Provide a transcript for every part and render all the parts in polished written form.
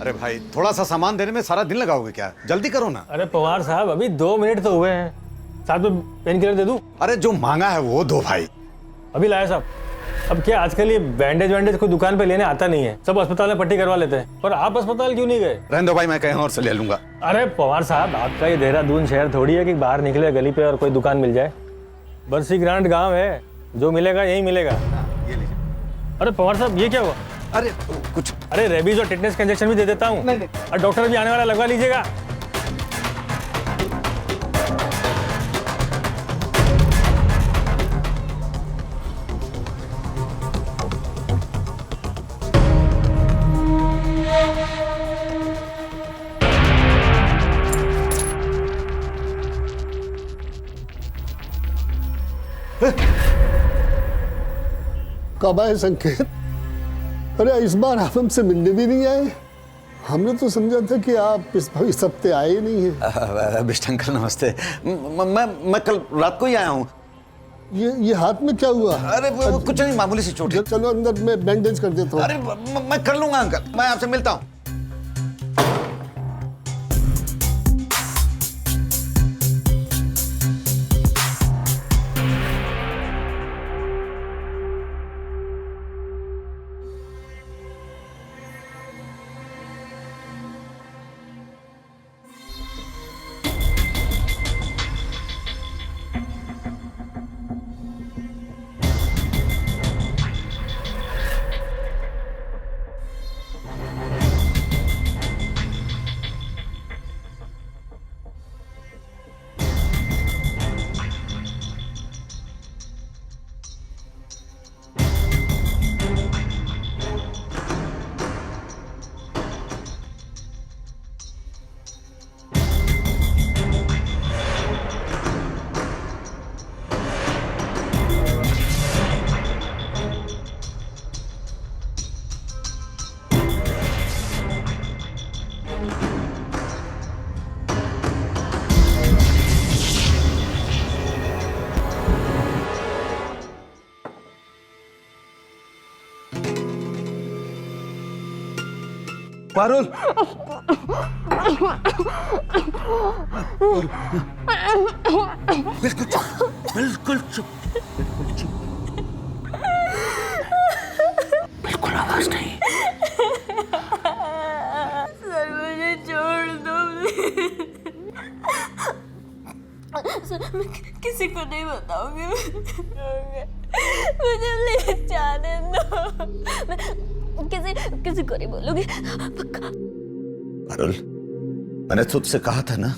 अरे भाई थोड़ा सा सामान देने में सारा दिन लगाओगे क्या? जल्दी करो ना। अरे पवार साहब अभी 2 मिनट तो हुए हैं, साथ में पेन किलर दे दूं? अरे जो मांगा है वो दो भाई। अभी लाया साहब। अब क्या आजकल ये बैंडेज वैंडेज कोई दुकान पे लेने आता नहीं है, सब अस्पताल में पट्टी करवा लेते हैं। और आप अस्पताल क्यों नहीं गए? रहने दो भाई, मैं कहीं और से ले लूंगा। अरे पवार साहब आपका ये देहरादून शहर थोड़ी है कि बाहर निकले गली पे और कोई दुकान मिल जाए। बरसी ग्रांड गांव है, जो मिलेगा यही मिलेगा। ये लीजिए। अरे पवार साहब ये क्या हुआ? अरे कुछ अरे रेबीज और टिटनेस का इंजेक्शन भी दे देता हूँ। नहीं। और डॉक्टर भी आने वाला, लगवा लीजिएगा। कब आए संकेत? अरे इस बार आप हमसे मिलने भी नहीं आए। हमने तो समझा था कि आप इस हफ्ते आए ही नहीं हैं। बिष्ट अंकल नमस्ते। मैं कल रात को ही आया हूँ। ये हाथ में क्या हुआ? अरे वो कुछ नहीं, मामूली सी चोट है। चलो अंदर मैं बैंडेज कर देता हूँ। अरे मैं कर लूंगा अंकल, मैं आपसे मिलता हूँ। पारुल, बिल्कुल चुप, बिल्कुल चुप, बिल्कुल चुप, बिल्कुल आवाज नहीं। सर मुझे छोड़ दो। सर मैं किसी को नहीं बताऊंगी। मुझे ले जाने दो। मैं किसी को नहीं बोलूंगी, पक्का। पारुल, मैंने तुझसे कहा था ना,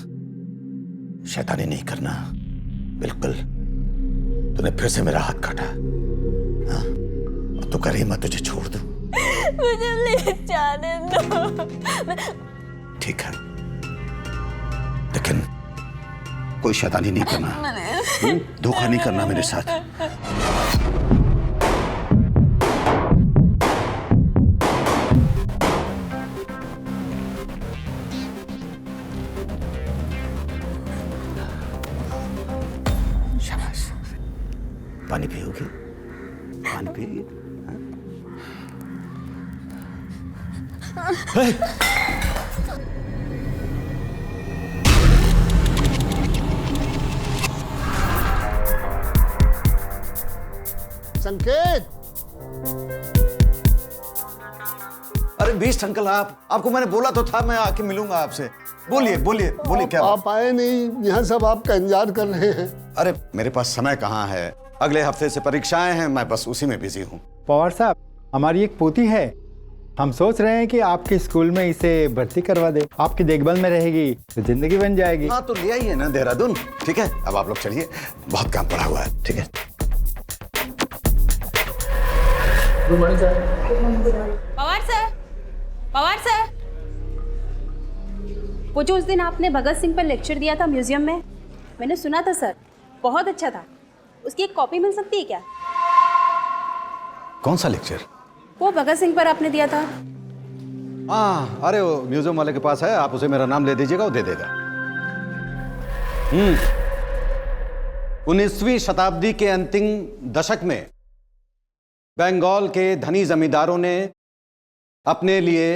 शैतानी नहीं करना। बिल्कुल, तूने फिर से मेरा हाथ काटा। हाँ? अब तो कह रही मैं तुझे छोड़ दूं। मुझे ले जाने दो। ठीक है, लेकिन कोई शैतानी नहीं करना, धोखा नहीं करना मेरे साथ। शाबाश, पानी पियोगी? पानी पिएगी? संकेत, अरे बीस्ट अंकल, आपको मैंने बोला तो था मैं आके मिलूंगा आपसे। बोलिए बोलिए बोलिए, क्या आप आए नहीं, यहाँ सब आपका इंतजार कर रहे हैं। अरे मेरे पास समय कहाँ है, अगले हफ्ते से परीक्षाएं हैं, मैं बस उसी में बिजी हूँ। पवार साहब, हमारी एक पोती है, हम सोच रहे हैं कि आपके स्कूल में इसे भर्ती करवा दे। आपकी देखभाल में रहेगी तो जिंदगी बन जाएगी। हाँ तो ले आइए ना देहरादून। ठीक है, अब आप लोग चलिए, बहुत काम पड़ा हुआ है। ठीक है। पवार सर, पवार सर, वो जो उस दिन आपने भगत सिंह पर लेक्चर दिया था म्यूजियम में, मैंने सुना था सर, बहुत अच्छा था। उसकी एक कॉपी मिल सकती है क्या? कौन सा लेक्चर? वो भगत सिंह पर आपने दिया था। हाँ, अरे वो म्यूजियम वाले के पास है, आप उसे मेरा नाम ले दीजिएगा, वो दे देगा। 19वीं शताब्दी के अंतिम दशक में बंगाल के धनी जमींदारों ने अपने लिए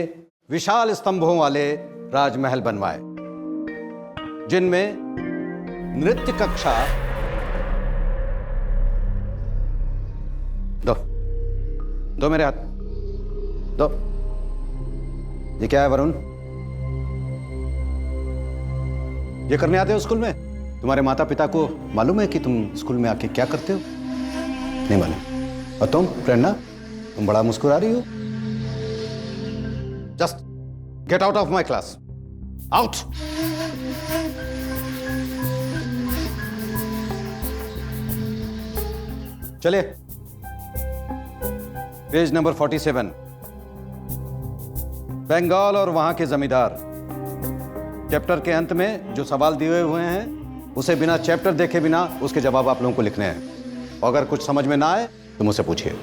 विशाल स्तंभों वाले राजमहल बनवाए, जिनमें नृत्य कक्षा दो मेरे हाथ दो। ये क्या है वरुण? ये करने आते हो स्कूल में? तुम्हारे माता पिता को मालूम है कि तुम स्कूल में आके क्या करते हो? नहीं मालूम। और तुम प्रेरणा, तुम बड़ा मुस्कुरा रही हो। Just get out of my class, out. चलिए, पेज नंबर 47, बंगाल और वहां के जमींदार। चैप्टर के अंत में जो सवाल दिए हुए हैं उसे बिना चैप्टर देखे बिना उसके जवाब आप लोगों को लिखने हैं। और अगर कुछ समझ में ना आए तो मुझसे पूछिए।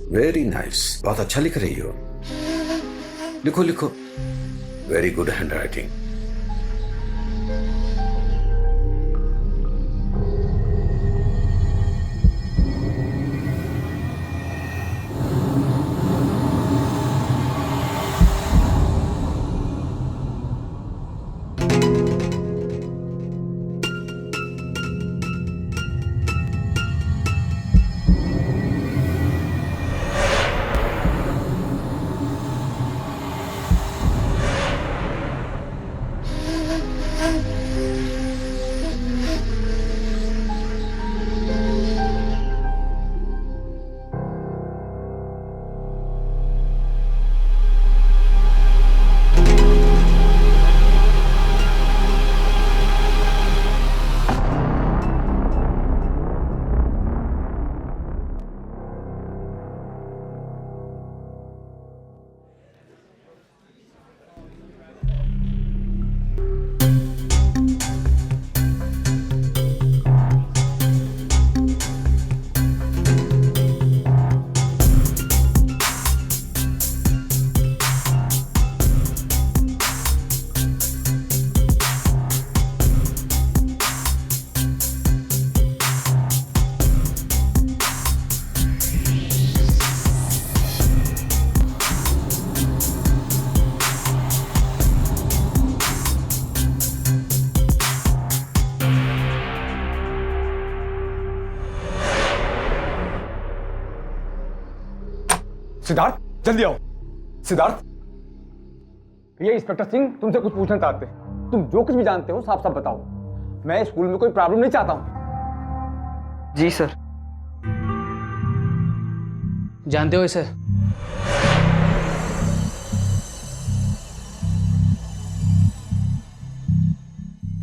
वेरी नाइस, बहुत अच्छा लिख रही हो। लिखो लिखो, very good hand writing. Siddharth, जल्दी आओ। सिद्धार्थ, ये इंस्पेक्टर सिंह तुमसे कुछ पूछना चाहते हैं। तुम जो कुछ भी जानते हो साफ साफ बताओ। मैं स्कूल में कोई प्रॉब्लम नहीं चाहता हूं। जी सर। जानते हो इसे?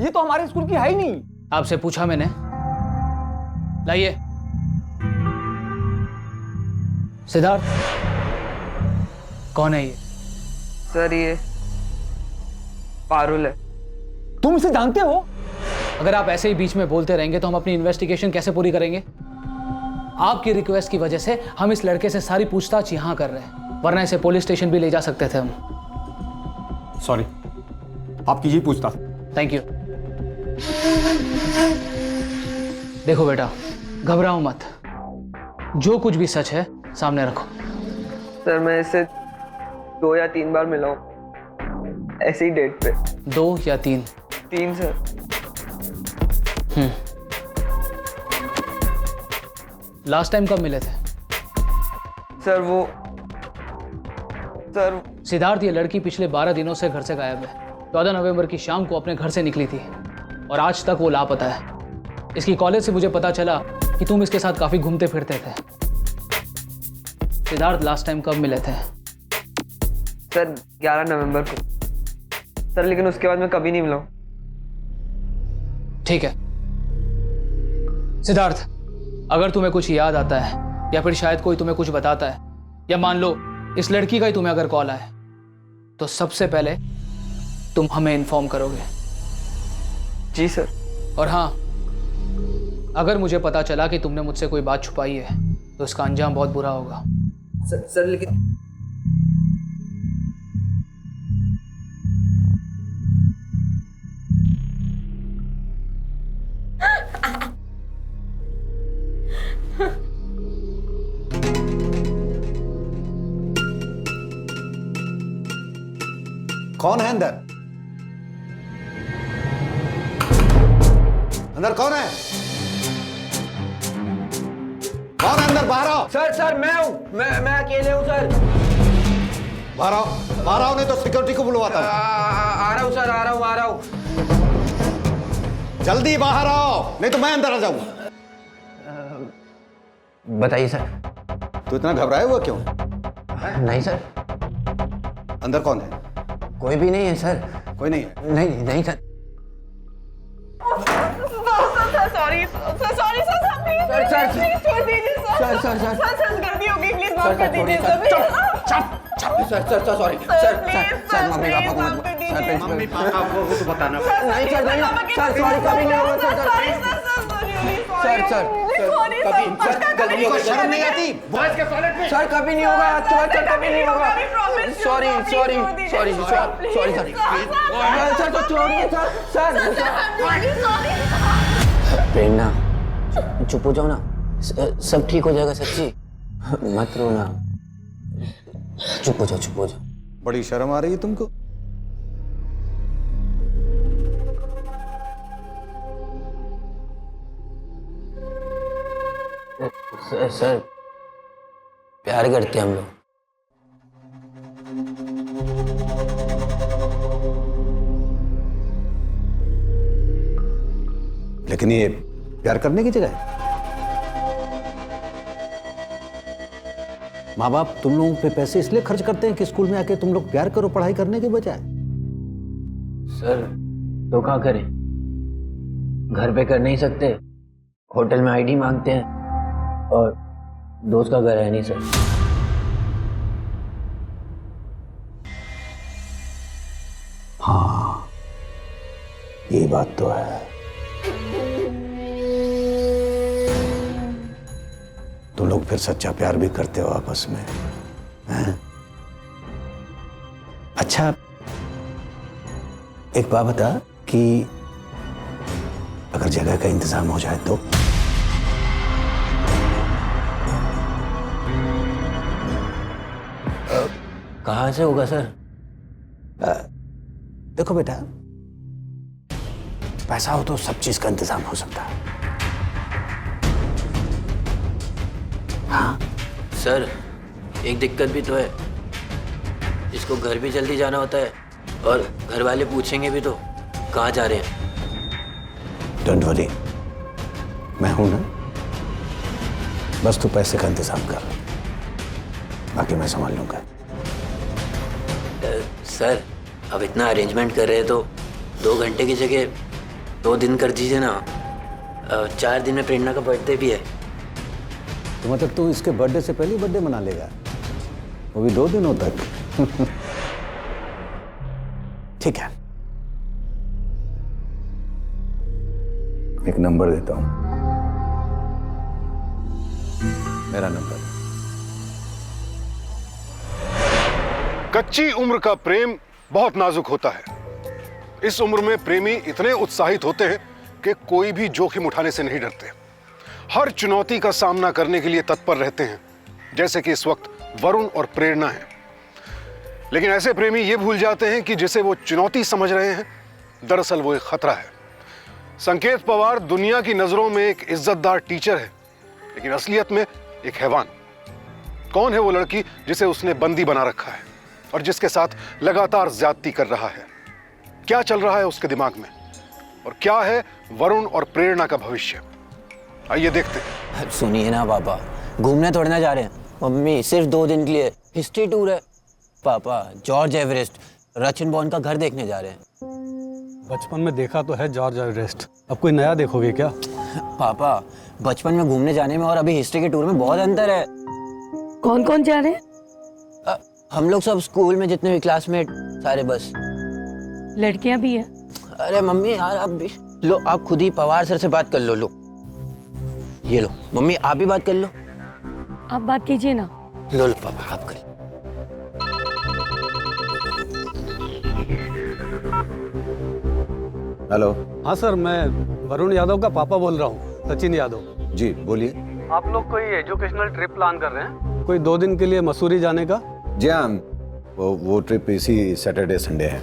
ये तो हमारे स्कूल की है ही नहीं। आपसे पूछा मैंने। लाइए। सिद्धार्थ, कौन है ये? सर ये पारुल है। तुम इसे जानते हो? अगर आप ऐसे ही बीच में बोलते रहेंगे तो हम अपनी इन्वेस्टिगेशन कैसे पूरी करेंगे? आपकी रिक्वेस्ट की वजह से हम इस लड़के से सारी पूछताछ यहां कर रहे हैं, वरना इसे पुलिस स्टेशन भी ले जा सकते थे हम। सॉरी, आप कीजिए पूछताछ। Thank you. देखो बेटा, घबराओ मत। जो कुछ भी सच है सामने रखो। सर मैं इसे 2 या 3 बार मिला हूँ, ऐसी डेट पे। 2 या 3? 3 सर। लास्ट टाइम कब मिले थे? सर सिद्धार्थ, ये लड़की पिछले 12 दिनों से घर से गायब है। 14 नवंबर की शाम को अपने घर से निकली थी और आज तक वो लापता है। इसकी कॉलेज से मुझे पता चला कि तुम इसके साथ काफी घूमते फिरते थे। सिद्धार्थ, लास्ट टाइम कब मिले थे? सर 11 नवंबर को। सर लेकिन उसके बाद मैं कभी नहीं मिला हूँ। ठीक है सिद्धार्थ, अगर तुम्हें कुछ याद आता है या फिर शायद कोई तुम्हें कुछ बताता है, या मान लो इस लड़की का ही तुम्हें अगर कॉल आए, तो सबसे पहले तुम हमें इन्फॉर्म करोगे। जी सर। और हाँ, अगर मुझे पता चला कि तुमने मुझसे कोई बात छुपाई है तो इसका अंजाम बहुत बुरा होगा। सर लेकिन कौन है अंदर? अंदर कौन है? कौन है अंदर? बाहर आओ। सर मैं हूँ, मैं अकेले हूँ सर। बाहर आओ, बाहर आओ, नहीं तो सिक्योरिटी को बुलवाता हूं। आ रहा हूँ सर, आ रहा हूँ। जल्दी बाहर आओ, नहीं तो मैं अंदर आ जाऊंगा। बताइए सर। तू इतना घबराया हुआ क्यों? नहीं सर, अंदर कौन है? कोई भी नहीं है सर। कोई नहीं है? नहीं सर। सॉरी सर, छोड़ दीजिए सर, गलती हो गई, प्लीज माफ कर दीजिए sir. Sorry sir, mummy papa को मत सर, मम्मी पापा को बताना। नहीं सर, सॉरी कभी नहीं होगा सर, कभी को शर्म नहीं आती? बॉयज के टॉयलेट में सर कभी नहीं होगा, आज के बाद सर कभी नहीं होगा। सॉरी सर, तो छोड़िए सर। प्रेरणा चुप हो जाओ ना, सब ठीक हो जाएगा, सच्ची मत रो ना, चुप हो जाओ। बड़ी शर्म आ रही है तुमको? सर प्यार करते हैं हम लोग। लेकिन ये प्यार करने की जगह है। माँ बाप तुम लोगों पे पैसे इसलिए खर्च करते हैं कि स्कूल में आके तुम लोग प्यार करो पढ़ाई करने के बजाय। सर तो क्या करें, घर पे कर नहीं सकते, होटल में आईडी मांगते हैं, और दोस्त का घर है नहीं सर। हाँ ये बात तो है। तुम लोग फिर सच्चा प्यार भी करते हो आपस में, हैं? अच्छा एक बात बता कि अगर जगह का इंतजाम हो जाए तो? कहाँ से होगा सर? देखो बेटा, पैसा हो तो सब चीज का इंतजाम हो सकता है। हाँ सर एक दिक्कत भी तो है, इसको घर भी जल्दी जाना होता है, और घर वाले पूछेंगे भी तो कहाँ जा रहे हैं। डोंट वरी, मैं हूं ना, बस तू पैसे का इंतजाम कर, बाकी मैं संभाल लूंगा। सर अब इतना अरेंजमेंट कर रहे हैं तो 2 घंटे की जगह 2 दिन कर दीजिए ना। 4 दिन में प्रेरणा का बर्थडे भी है। तो मतलब तू इसके बर्थडे से पहले बर्थडे मना लेगा, वो भी 2 दिनों तक? ठीक है, एक नंबर देता हूं, मेरा नंबर। कच्ची उम्र का प्रेम बहुत नाजुक होता है। इस उम्र में प्रेमी इतने उत्साहित होते हैं कि कोई भी जोखिम उठाने से नहीं डरते, हर चुनौती का सामना करने के लिए तत्पर रहते हैं, जैसे कि इस वक्त वरुण और प्रेरणा हैं। लेकिन ऐसे प्रेमी ये भूल जाते हैं कि जिसे वो चुनौती समझ रहे हैं दरअसल वो एक खतरा है। संकेत पवार दुनिया की नजरों में एक इज्जतदार टीचर है, लेकिन असलियत में एक हैवान। कौन है वो लड़की जिसे उसने बंदी बना रखा है और जिसके साथ लगातार ज्यादती कर रहा है? क्या चल रहा है उसके दिमाग में, और क्या है वरुण और प्रेरणा का भविष्य? आइए देखते हैं। सुनिए ना पापा, घूमने थोड़े ना जा रहे हैं, मम्मी सिर्फ 2 दिन के लिए हिस्ट्री टूर है। पापा जॉर्ज एवरेस्ट, रचन बॉन्ड का घर देखने जा रहे हैं। बचपन में देखा तो है जॉर्ज एवरेस्ट, अब कोई नया देखोगे क्या? पापा बचपन में घूमने जाने में और अभी हिस्ट्री के टूर में बहुत अंतर है। कौन कौन जा रहे हैं? हम लोग सब स्कूल में जितने भी क्लासमेट सारे, बस। लड़कियां भी हैं? अरे मम्मी यार आप भी लो, आप खुद ही पवार सर से बात कर लो। लो ये लो मम्मी, आप भी बात कर लो। आप बात कीजिए ना। लो लो पापा, आप करिए। हेलो। हाँ सर, मैं वरुण यादव का पापा बोल रहा हूँ, सचिन यादव। जी बोलिए। आप लोग कोई एजुकेशनल ट्रिप प्लान कर रहे हैं? कोई 2 दिन के लिए मसूरी जाने का? जी हाँ, वो ट्रिप इसी सैटरडे संडे है।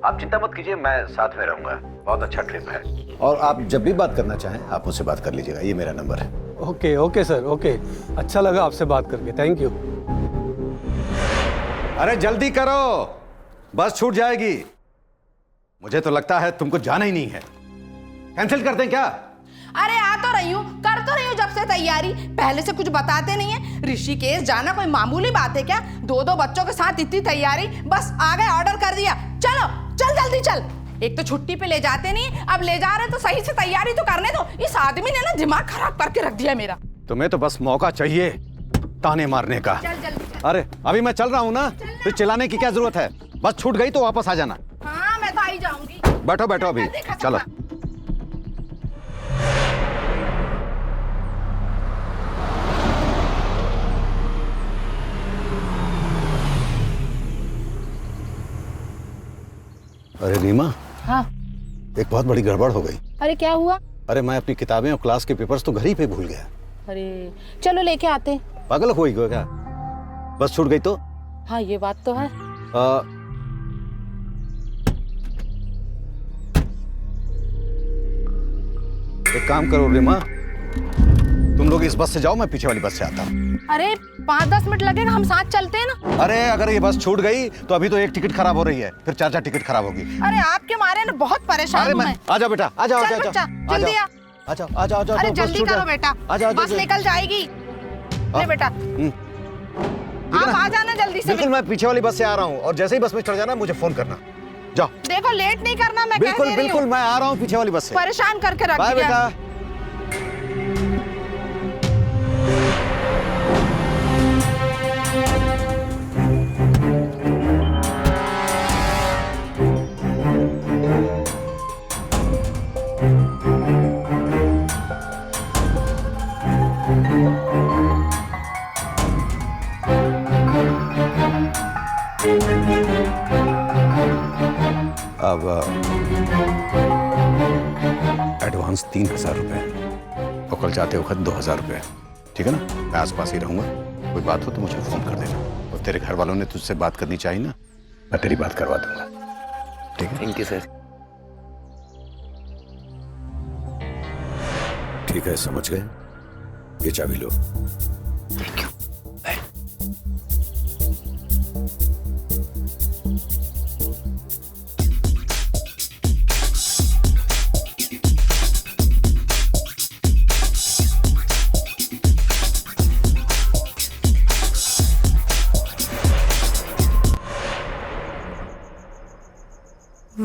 आप चिंता मत कीजिए, मैं साथ में रहूंगा। बहुत अच्छा ट्रिप है और आप जब भी बात करना चाहें आप मुझसे बात कर लीजिएगा, ये मेरा नंबर है। Okay okay sir, okay. अच्छा लगा आपसे बात करके, थैंक यू। अरे जल्दी करो, बस छूट जाएगी। मुझे तो लगता है तुमको जाना ही नहीं है। कैंसिल कर दें क्या? अरे आ तो रही हूँ, कर तो रही हूँ जब से तैयारी। पहले से कुछ बताते नहीं है। ऋषिकेश जाना कोई मामूली बात है क्या? 2 बच्चों के साथ इतनी तैयारी, बस आ गए, ऑर्डर कर दिया। चलो चल जल्दी चल। एक तो छुट्टी पे ले जाते नहीं, अब ले जा रहे तो सही से तैयारी तो करने दो। इस आदमी ने ना दिमाग खराब करके रख दिया मेरा। तुम्हें तो बस मौका चाहिए ताने मारने का। चल जल्दी। अरे अभी मैं चल रहा हूँ ना, फिर चिल्लाने की क्या जरूरत है? बस छूट गई तो वापस आ जाना। हाँ मैं तो आ ही जाऊंगी। बैठो बैठो अभी, चलो। अरे रीमा। हाँ। एक बहुत बड़ी गड़बड़ हो गई। अरे क्या हुआ? अरे मैं अपनी किताबें और क्लास के पेपर्स तो घर ही पे भूल गया। अरे चलो लेके आते हैं। पागल हो गई क्या? बस छूट गई तो? हाँ ये बात तो है। एक काम करो रीमा, तुम लोग इस बस से जाओ, मैं पीछे वाली बस से आता हूँ। अरे 5-10 मिनट लगेगा, हम साथ चलते हैं ना। अरे अगर ये बस छूट गई तो अभी तो एक टिकट खराब हो रही है, फिर 4 टिकट खराब होगी। अरे आपके मारे ना बहुत परेशान हूँ मैं। आ जाओ बेटा, आ जाओ आ जाओ जल्दी आ। आ जाओ आ जाओ आ जाओ। अरे जल्दी करो बेटा, बस निकल जाएगी। अरे बेटा आप आ जाना जल्दी से। बिल्कुल, मैं पीछे वाली बस से आ रहा हूँ और जैसे ही बस में चढ़ जाना मुझे फोन करना। जाओ। देखो लेट नहीं करना, मैं बिल्कुल बिल्कुल, मैं आ रहा हूँ पीछे वाली बस से। परेशान करके रख बाय दिया। बेटा। अब एडवांस 3,000 रुपए और कल जाते वक्त 2,000 रुपए, ठीक है ना? मैं आसपास ही रहूंगा, कोई बात हो तो मुझे फोन कर देना। और तेरे घर वालों ने तुझसे बात करनी चाहिए ना, मैं तेरी बात करवा दूंगा, ठीक है? Thank you sir. ठीक है, समझ गए? ये चाबी लो। Thank you.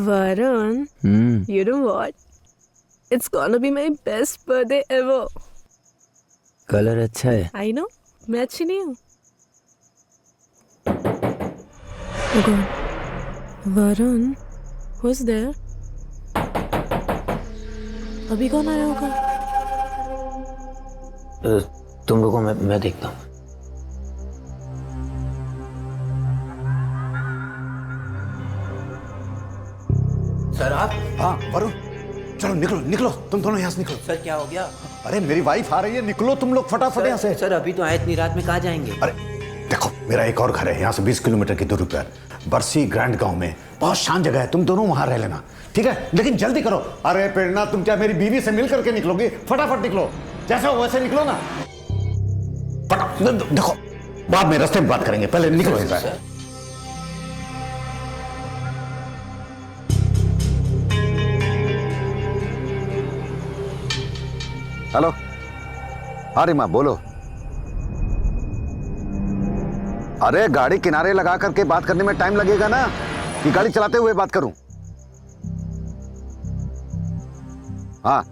Varun, you know what? It's gonna be my best birthday ever. Colour अच्छा है। I know, मैं अच्छी नहीं हूँ। Oh God, Varun, who's there? अभी कौन आया होगा? तुम रुको, मैं देखता हूँ। सर आप? हाँ वरुण, चलो निकलो निकलो, तुम दोनों यहाँ से निकलो। सर क्या हो गया? अरे मेरी वाइफ आ रही है, निकलो तुम लोग फटाफट यहाँ से। सर अभी तो आए, इतनी रात में कहाँ जाएंगे? अरे देखो, मेरा एक और घर है यहाँ से 20 किलोमीटर की दूरी पर, बरसी ग्रैंड गांव में, बहुत शांत जगह है, तुम दोनों वहां रह लेना, ठीक है? लेकिन जल्दी करो। अरे प्रेरणा, तुम क्या मेरी बीवी से मिल करके निकलोगी? फटाफट निकलो, जैसे हो वैसे निकलो ना। देखो बाद में रास्ते में बात करेंगे, पहले निकलो एक बार। हेलो, अरे माँ बोलो। अरे गाड़ी किनारे लगा करके बात करने में टाइम लगेगा ना, कि गाड़ी चलाते हुए बात करूं? हाँ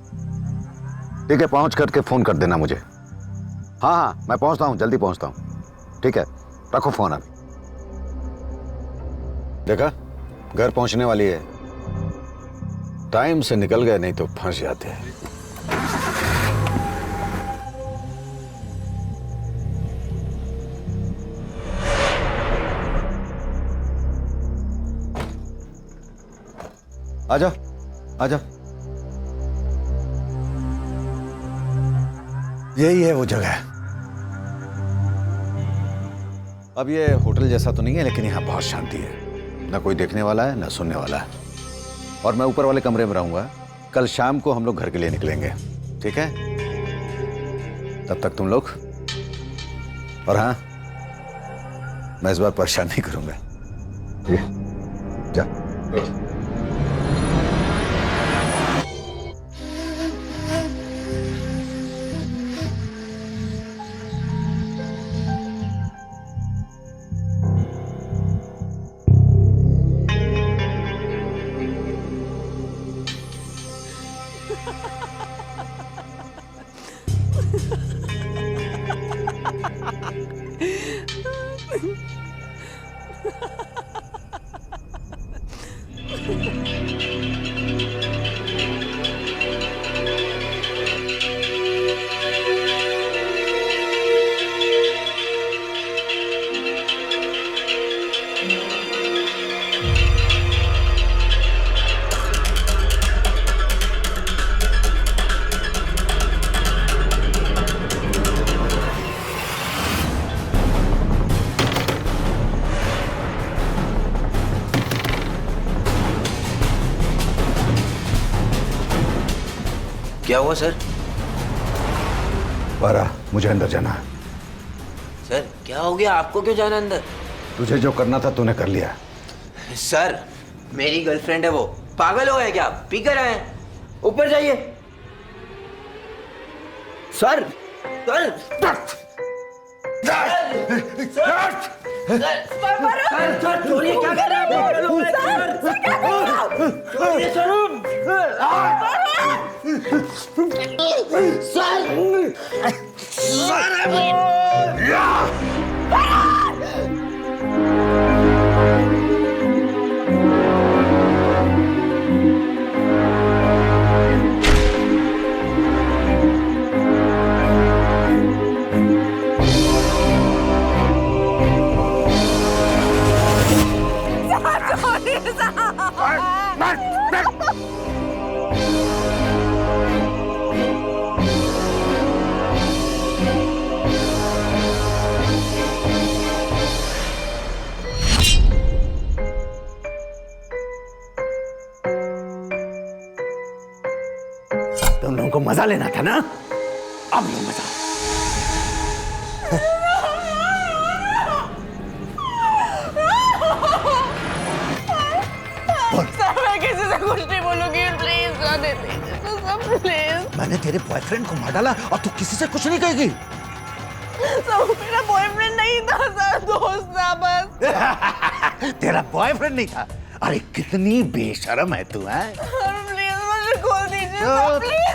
ठीक है, पहुंच करके फोन कर देना मुझे। हाँ हाँ मैं पहुंचता हूं, जल्दी पहुंचता हूं, ठीक है? रखो फोन अभी। देखा, घर पहुंचने वाली है, टाइम से निकल गए नहीं तो फंस जाते हैं। आ जाओ आ जाओ। यही है वो जगह। अब ये होटल जैसा तो नहीं है, लेकिन यहाँ बहुत शांति है। ना कोई देखने वाला है, ना सुनने वाला है। और मैं ऊपर वाले कमरे में रहूंगा। कल शाम को हम लोग घर के लिए निकलेंगे, ठीक है? तब तक तुम लोग, और हाँ, मैं इस बार परेशान नहीं करूंगा, ठीक है? जा। क्या हुआ सर? बारा, मुझे अंदर जाना है। सर क्या हो गया? आपको क्यों जाना अंदर? तुझे जो करना था तूने कर लिया। सर मेरी गर्लफ्रेंड है, वो पागल हो गए क्या? पी कर आए हैं, ऊपर जाइए। सर सर सर छोड़िए, क्या कर रहे तुम लोगों को मजा लेना था ना? अब लो मजा। सर मैं किसी से कुछ नहीं बोलूंगी, प्लीज ना दे दीजिए सर, प्लीज। मैंने तेरे बॉयफ्रेंड को मार डाला और तू किसी से कुछ नहीं कहेगी? सर वो मेरा बॉयफ्रेंड नहीं था सर, दोस्त था बस। तेरा बॉयफ्रेंड नहीं था? अरे कितनी बेशर्म है तू, है? सर प्लीज मुझे खोल दीजिए सर, प्लीज।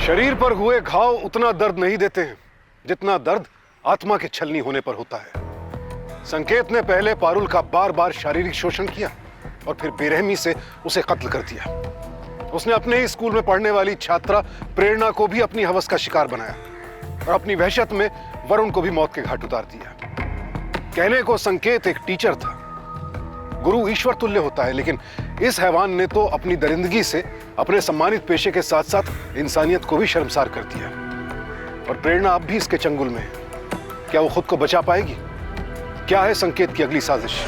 शरीर पर हुए घाव उतना दर्द नहीं देते हैं जितना दर्द आत्मा के छलनी होने पर होता है। संकेत ने पहले पारुल का बार बार शारीरिक शोषण किया और फिर बेरहमी से उसे कत्ल कर दिया। उसने अपने ही स्कूल में पढ़ने वाली छात्रा प्रेरणा को भी अपनी हवस का शिकार बनाया और अपनी वहशत में वरुण को भी मौत के घाट उतार दिया। कहने को संकेत एक टीचर था, गुरु ईश्वर तुल्य होता है, लेकिन इस हैवान ने तो अपनी दरिंदगी से अपने सम्मानित पेशे के साथ साथ इंसानियत को भी शर्मसार कर दिया। और प्रेरणा अब भी इसके चंगुल में है। क्या वो खुद को बचा पाएगी? क्या है संकेत की अगली साजिश?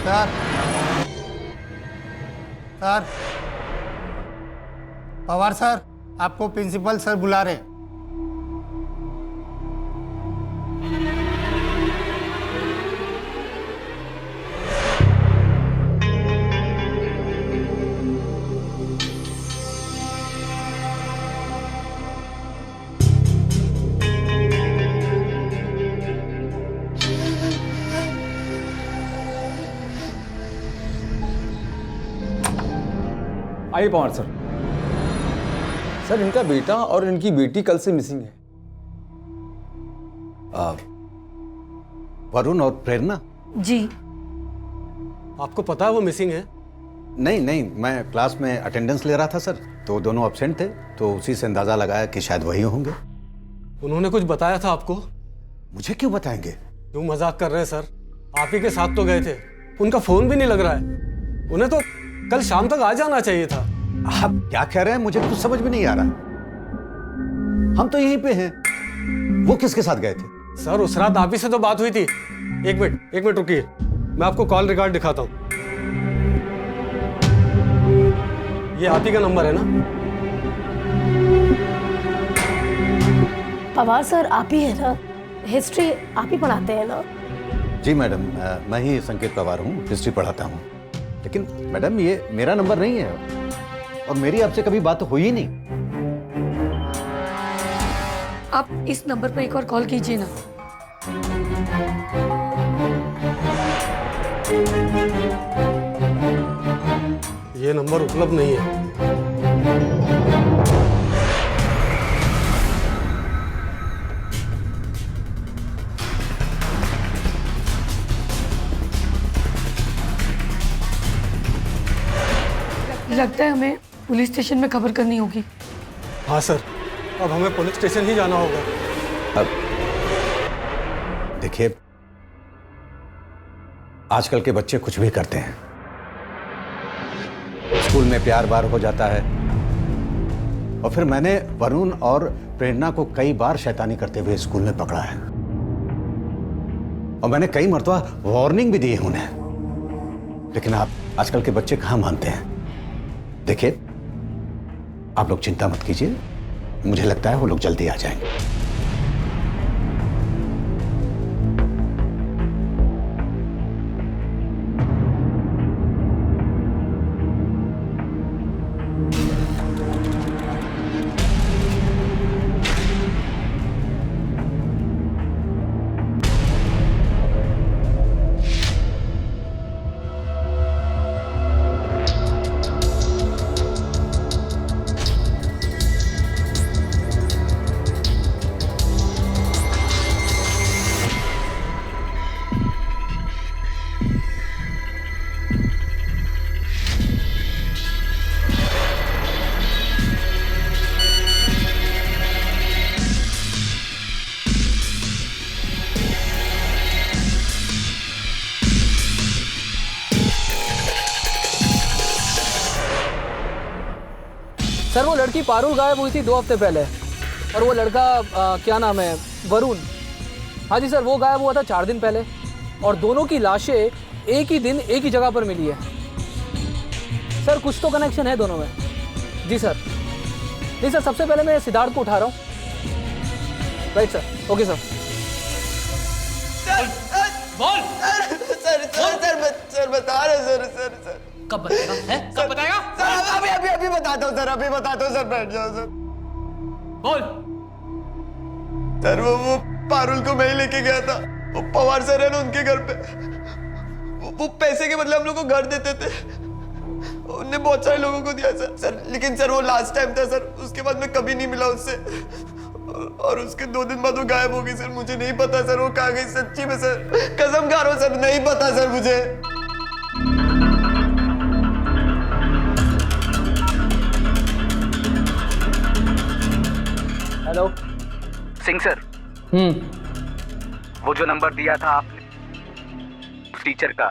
सर सर पवार सर, आपको प्रिंसिपल सर बुला रहे हैं। आइए पवार सर। सर इनका बेटा और इनकी बेटी कल से मिसिंग है। वरुण और प्रेरणा? जी। आपको पता है वो मिसिंग है? नहीं नहीं, मैं क्लास में अटेंडेंस ले रहा था सर, तो दोनों एब्सेंट थे, तो उसी से अंदाजा लगाया कि शायद वही होंगे। उन्होंने कुछ बताया था आपको? मुझे क्यों बताएंगे? क्यों मजाक कर रहे हैं सर? आप ही के साथ तो गए थे, उनका फोन भी नहीं लग रहा है। उन्हें तो कल शाम तक आ जाना चाहिए था। आप क्या कह रहे हैं? मुझे कुछ समझ में नहीं आ रहा। हम तो यहीं पे हैं। वो किसके साथ गए थे? सर उस रात आप ही से तो बात हुई थी। एक मिनट रुकिए, मैं आपको कॉल रिकॉर्ड दिखाता हूँ। ये आप ही का नंबर है ना? पवार सर आप ही है ना? हिस्ट्री आप ही पढ़ाते हैं ना? जी मैडम, मैं ही संकेत पवार हूँ, हिस्ट्री पढ़ाता हूँ। लेकिन मैडम ये मेरा नंबर नहीं है और मेरी आपसे कभी बात हुई ही नहीं। आप इस नंबर पर एक और कॉल कीजिए ना। ये नंबर उपलब्ध नहीं है। लगता है हमें पुलिस स्टेशन में खबर करनी होगी। हाँ सर, अब हमें पुलिस स्टेशन ही जाना होगा। अब देखिए, आजकल के बच्चे कुछ भी करते हैं। स्कूल में प्यार बार हो जाता है, और फिर मैंने वरुण और प्रेरणा को कई बार शैतानी करते हुए स्कूल में पकड़ा है, और मैंने कई मर्तबा वार्निंग भी दी है उन्हें। लेकिन आप आजकल के बच्चे कहाँ मानते हैं। देखिए, आप लोग चिंता मत कीजिए, मुझे लगता है वो लोग जल्दी आ जाएंगे। सर वो लड़की पारुल गायब हुई थी 2 हफ्ते पहले, और वो लड़का क्या नाम है, वरुण। हाँ जी सर, वो गायब हुआ था 4 दिन पहले, और दोनों की लाशें एक ही दिन एक ही जगह पर मिली है। सर कुछ तो कनेक्शन है दोनों में। जी सर। जी सर, सबसे पहले मैं सिद्धार्थ को उठा रहा हूँ। Right sir, okay sir. बोल सर बता रहे सर। कब बताएगा? कब बताएगा? सर अभी बताता हूँ सर, बैठ जाओ सर। बोल। सर वो पारुल को मैं ही लेके गया था। वो पवार सर है ना, उनके घर पे वो पैसे के बदले हम लोग को घर देते थे। उनने बहुत सारे लोगों को दिया सर, लेकिन सर वो लास्ट टाइम था सर। उसके बाद मैं कभी नहीं मिला उससे, और उसके 2 दिन बाद वो गायब हो गई सर। मुझे नहीं पता सर वो कहाँ गई, सच्ची में सर, कसम खा रहा हूँ सर, नहीं पता सर मुझे। हेलो सिंह सर, वो जो नंबर दिया था आपने उस टीचर का,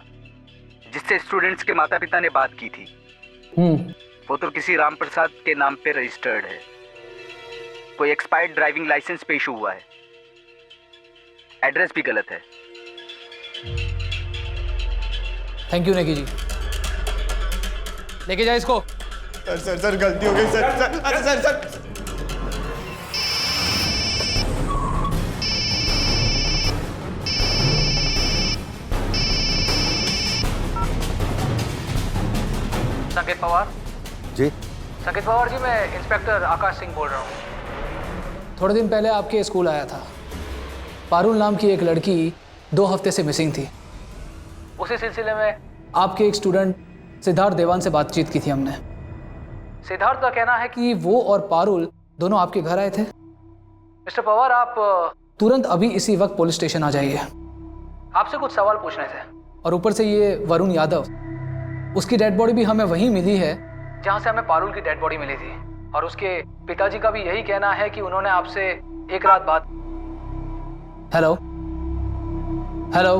जिससे स्टूडेंट्स के माता पिता ने बात की थी, वो तो किसी राम प्रसाद के नाम पे रजिस्टर्ड है। कोई एक्सपायर्ड ड्राइविंग लाइसेंस पे इशू हुआ है, एड्रेस भी गलत है। थैंक यू नेकी जी। लेके जाए इसको। सर सर सर गलती हो गई सर सर। अरे सर सर संकेत पवार जी। संकेत पवार जी, मैं इंस्पेक्टर आकाश सिंह बोल रहा हूँ। थोड़े दिन पहले आपके स्कूल आया था। पारुल नाम की एक लड़की 2 हफ्ते से मिसिंग थी। उसी सिलसिले में आपके एक स्टूडेंट सिद्धार्थ देवान से बातचीत की थी हमने। सिद्धार्थ का कहना है कि वो और पारुल दोनों आपके घर आए थे। मिस्टर पवार, आप तुरंत अभी इसी वक्त पुलिस स्टेशन आ जाइए। आपसे कुछ सवाल पूछने थे। और ऊपर से ये वरुण यादव, उसकी डेड बॉडी भी हमें वहीं मिली है जहां से हमें पारुल की डेड बॉडी मिली थी। और उसके पिताजी का भी यही कहना है कि उन्होंने आपसे एक रात बाद। हेलो हेलो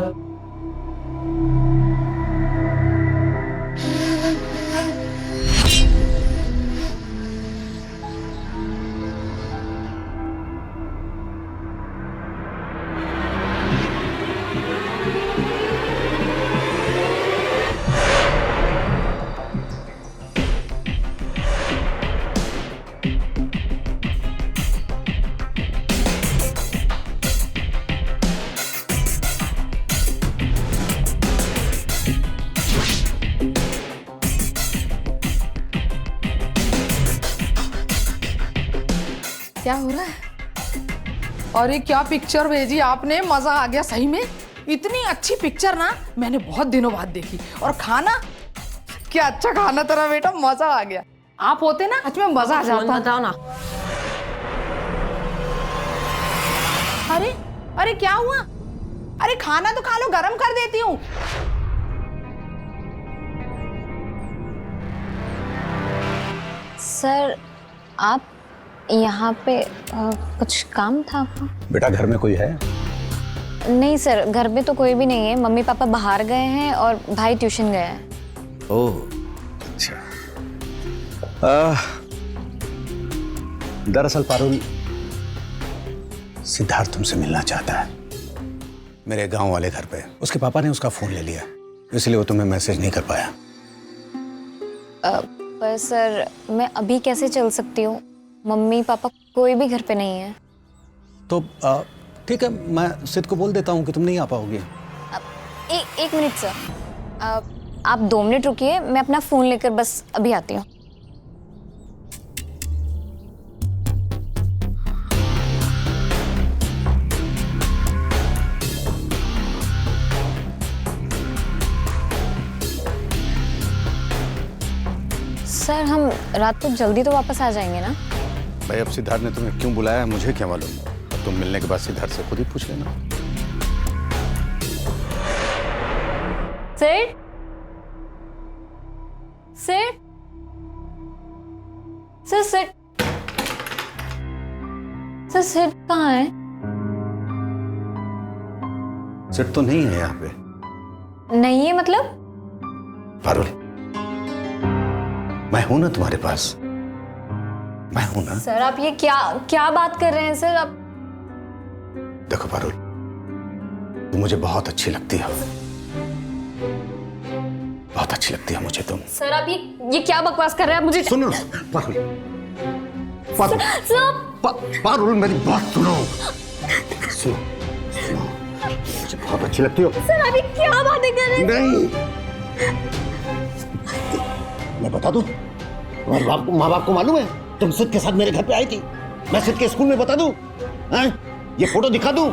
क्या हो रहा है? अरे क्या पिक्चर भेजी आपने, मजा आ गया सही में। इतनी अच्छी पिक्चर ना मैंने बहुत दिनों बाद देखी। और खाना, क्या अच्छा खाना तेरा बेटा, मजा आ गया। आप होते ना सच में मजा आ जाता। बताओ ना। अरे अरे क्या हुआ? अरे खाना तो खा लो, गरम कर देती हूँ। सर आप यहाँ पे कुछ काम था आपको? बेटा घर में कोई है? नहीं सर, घर में तो कोई भी नहीं है। मम्मी पापा बाहर गए हैं और भाई ट्यूशन गया है। ओह अच्छा। दरअसल पारुल, सिद्धार्थ तुमसे मिलना चाहता है मेरे गांव वाले घर पे। उसके पापा ने उसका फोन ले लिया, इसलिए वो तुम्हें मैसेज नहीं कर पाया। पर सर मैं अभी कैसे चल सकती हूँ? मम्मी पापा कोई भी घर पे नहीं है। तो ठीक है, मैं सिद्ध को बोल देता हूँ कि तुम नहीं आ पाओगी। एक मिनट सर, आप 2 मिनट रुकिए, मैं अपना फ़ोन लेकर बस अभी आती हूँ। सर हम रात को जल्दी तो वापस आ जाएंगे ना? भाई अब सिद्धार्थ ने तुम्हें क्यों बुलाया है मुझे क्या मालूम। अब तुम मिलने के बाद सिद्धार्थ से खुद ही पूछ लेना। Sir sir sir sir sir sir कहाँ है? सिद्ध तो नहीं है यहाँ पे। नहीं है मतलब? पारुल, मैं हूं ना तुम्हारे पास, मैं हूं ना। सर आप ये क्या बात कर रहे हैं सर? आप देखो पारुल, तुम मुझे बहुत अच्छी लगती हो, बहुत अच्छी लगती है मुझे तुम। सर आप ये क्या बकवास कर रहे हैं आप? मुझे सुनो पारुल, पारुल, पारुल मेरी बात सुनो, सुनो, मुझे बहुत अच्छी लगती हो। सर आप ये क्या बातें कर रहे हैं? नहीं, मैं बता दूं, तुम्हारे माँ बाप को मालूम है तुम सिद्ध के साथ मेरे घर पे आई थी? मैं सिद्ध के स्कूल में बता दूं? ये फोटो दिखा दूं?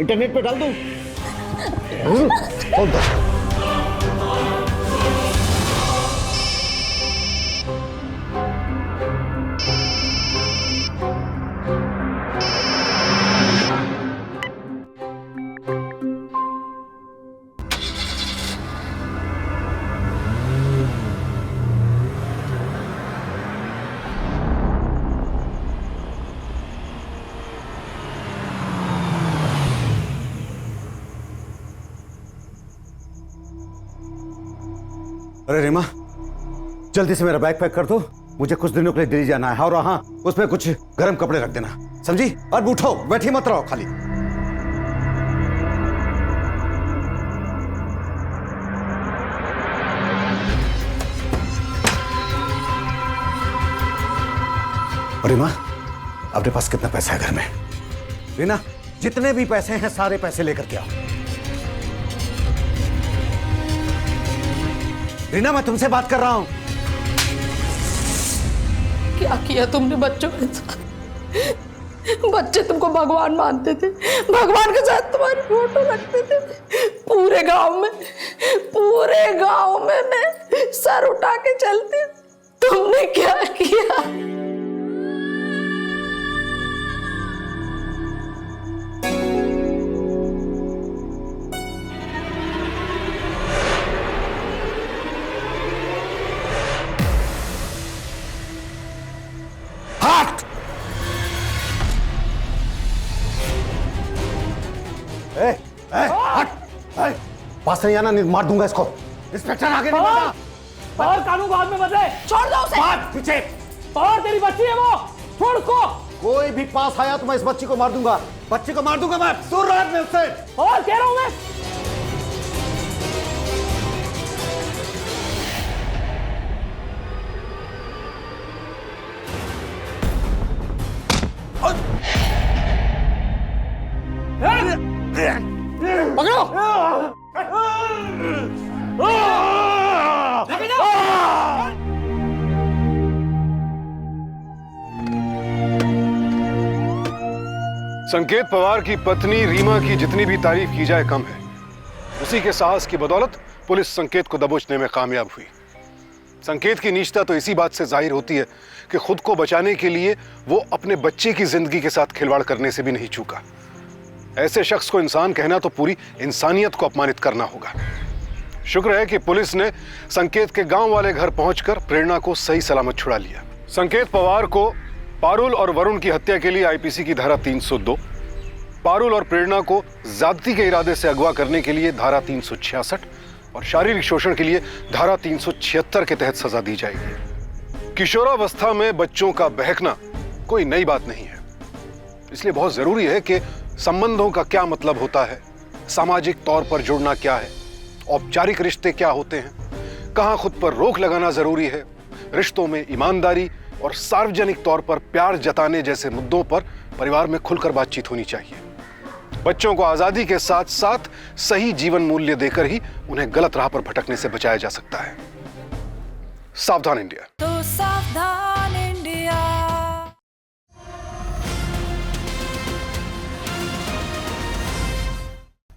इंटरनेट पे डाल दूं? अरे रीमा, जल्दी से मेरा बैग पैक कर दो, मुझे कुछ दिनों के लिए दिल्ली जाना है। और हाँ, उसमें कुछ गर्म कपड़े रख देना, समझी? और उठो, बैठी मत रहो खाली। और रीमा, अपने पास कितना पैसा है घर में? रीना, जितने भी पैसे हैं सारे पैसे लेकर के आओ। रीना, मैं तुमसे बात कर रहा हूं। क्या किया तुमने बच्चों के साथ? बच्चे तुमको भगवान मानते थे, भगवान के साथ तुम्हारी फोटो रखते थे। पूरे गांव में मैं सर उठा के चलती। तुमने क्या किया? पास नहीं आना, नहीं मार दूंगा इसको। इंस्पेक्टर आगे नहीं बढ़ना। और कानून को हाथ में मत ले। छोड़ दो उसे। बात पीछे। और तेरी बच्ची है वो, छोड़ उसको। कोई भी पास आया तो मैं इस बच्ची को मार दूंगा। बच्ची को मार दूंगा मैं। सुन रहा है उससे। और कह रहा हूं मैं। पकड़ो। संकेत पवार की पत्नी रीमा की जितनी भी तारीफ की जाए कम है। उसी के साहस की बदौलत पुलिस संकेत को दबोचने में कामयाब हुई। संकेत की नीचता तो इसी बात से जाहिर होती है कि खुद को बचाने के लिए वो अपने बच्चे की जिंदगी के साथ खिलवाड़ करने से भी नहीं चूका। ऐसे शख्स को इंसान कहना तो पूरी इंसानियत को अपमानित करना होगा। शुक्र है कि पुलिस ने संकेत के गांव वाले घर पहुंचकर प्रेरणा को सही सलामत छुड़ा लिया। संकेत पवार को पारुल और वरुण की हत्या के लिए आईपीसी की धारा 302, पारुल और प्रेरणा को ज्यादती के इरादे से अगवा करने के लिए धारा 366 और शारीरिक शोषण के लिए धारा 376 के तहत सजा दी जाएगी। किशोरावस्था में बच्चों का बहकना कोई नई बात नहीं है, इसलिए बहुत जरूरी है कि संबंधों का क्या मतलब होता है, सामाजिक तौर पर जुड़ना क्या है, औपचारिक रिश्ते क्या होते हैं, कहां खुद पर रोक लगाना जरूरी है, रिश्तों में ईमानदारी और सार्वजनिक तौर पर प्यार जताने जैसे मुद्दों पर परिवार में खुलकर बातचीत होनी चाहिए। बच्चों को आजादी के साथ साथ सही जीवन मूल्य देकर ही उन्हें गलत राह पर भटकने से बचाया जा सकता है। सावधान इंडिया। तो सावधान।